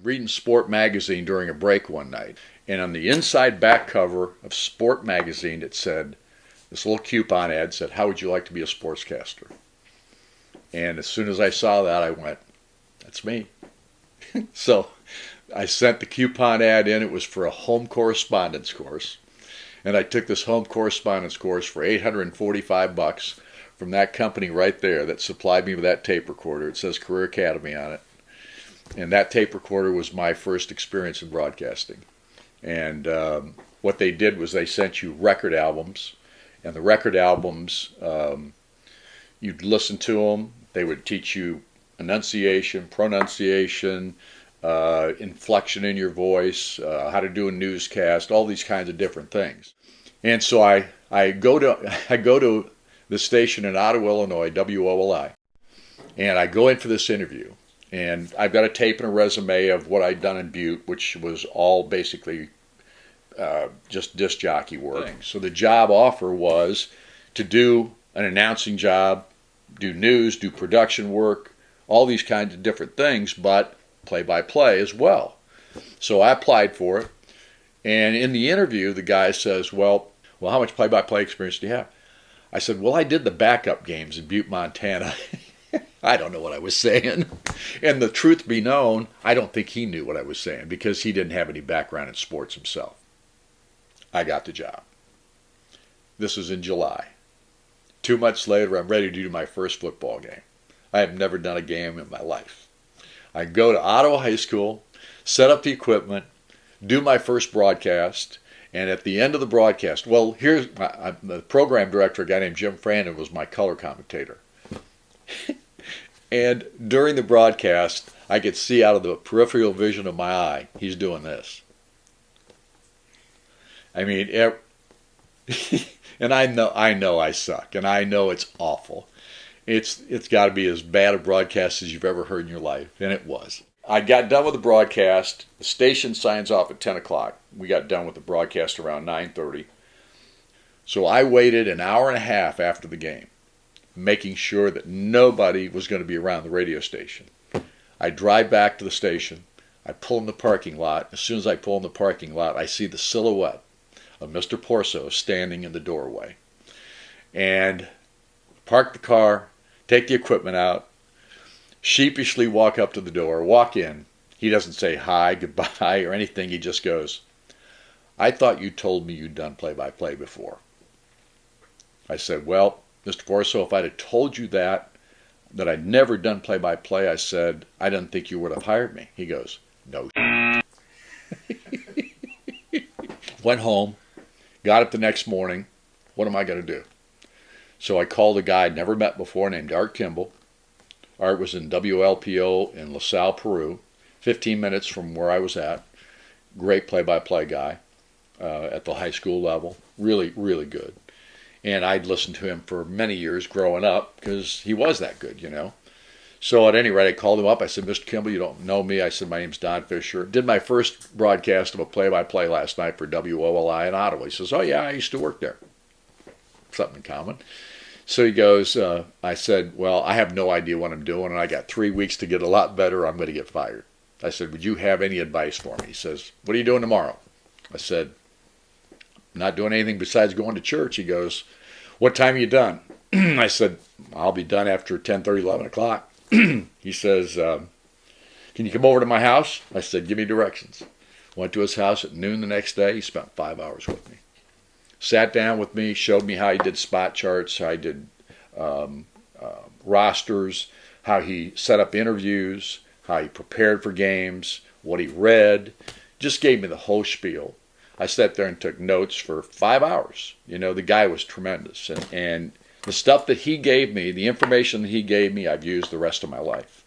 reading Sport Magazine during a break one night, and on the inside back cover of Sport Magazine, it said, this little coupon ad said, "How would you like to be a sportscaster?" And as soon as I saw that, I went, that's me. So I sent the coupon ad in. It was for a home correspondence course. And I took this home correspondence course for $845 from that company right there that supplied me with that tape recorder. It says Career Academy on it. And that tape recorder was my first experience in broadcasting. And what they did was they sent you record albums. And the record albums, you'd listen to them. They would teach you enunciation, pronunciation, inflection in your voice, how to do a newscast, all these kinds of different things. And so I go to the station in Ottawa, Illinois, WOLI, and I go in for this interview. And I've got a tape and a resume of what I'd done in Butte, which was all basically just disc jockey work. So the job offer was to do an announcing job, do news, do production work, all these kinds of different things, but play-by-play as well. So I applied for it, and in the interview, the guy says, well, how much play-by-play experience do you have? I said, well, I did the backup games in Butte, Montana. I don't know what I was saying. And the truth be known, I don't think he knew what I was saying because he didn't have any background in sports himself. I got the job. This was in July. 2 months later, I'm ready to do my first football game. I have never done a game in my life. I go to Ottawa High School, set up the equipment, do my first broadcast, and at the end of the broadcast, well, here's the program director, a guy named Jim Frandon, was my color commentator. And during the broadcast, I could see out of the peripheral vision of my eye, he's doing this. I mean, and I know I suck, and I know it's awful. It's got to be as bad a broadcast as you've ever heard in your life, and it was. I got done with the broadcast. The station signs off at 10 o'clock. We got done with the broadcast around 9:30. So I waited an hour and a half after the game, making sure that nobody was going to be around the radio station. I drive back to the station. I pull in the parking lot. As soon as I pull in the parking lot, I see the silhouette of Mr. Porso standing in the doorway. And park the car, take the equipment out, sheepishly walk up to the door, walk in. He doesn't say hi, goodbye, or anything. He just goes, "I thought you told me you'd done play-by-play before." I said, "Well, Mr. Porso, if I'd have told you that I'd never done play-by-play," I said, "I didn't think you would have hired me." He goes, "No." Went home, got up the next morning. What am I going to do? So I called a guy I'd never met before named Art Kimball. Art was in WLPO in LaSalle, Peru, 15 minutes from where I was at. Great play-by-play guy at the high school level. Really, really good. And I'd listened to him for many years growing up because he was that good, you know. So at any rate, I called him up. I said, "Mr. Kimball, you don't know me." I said, "My name's Don Fischer. Did my first broadcast of a play-by-play last night for WOLI in Ottawa." He says, "Oh, yeah, I used to work there." Something in common. So he goes, I said, "Well, I have no idea what I'm doing, and I got 3 weeks to get a lot better, or I'm going to get fired." I said, "Would you have any advice for me?" He says, "What are you doing tomorrow?" I said, "I'm not doing anything besides going to church." He goes, "What time are you done?" I said, "I'll be done after 10:30, 11 o'clock. He says, "Can you come over to my house?" I said, "Give me directions." Went to his house at noon the next day. He spent 5 hours with me. Sat down with me, showed me how he did spot charts, how he did rosters, how he set up interviews, how he prepared for games, what he read. Just gave me the whole spiel. I sat there and took notes for 5 hours. You know, the guy was tremendous. And the stuff that he gave me, the information that he gave me, I've used the rest of my life.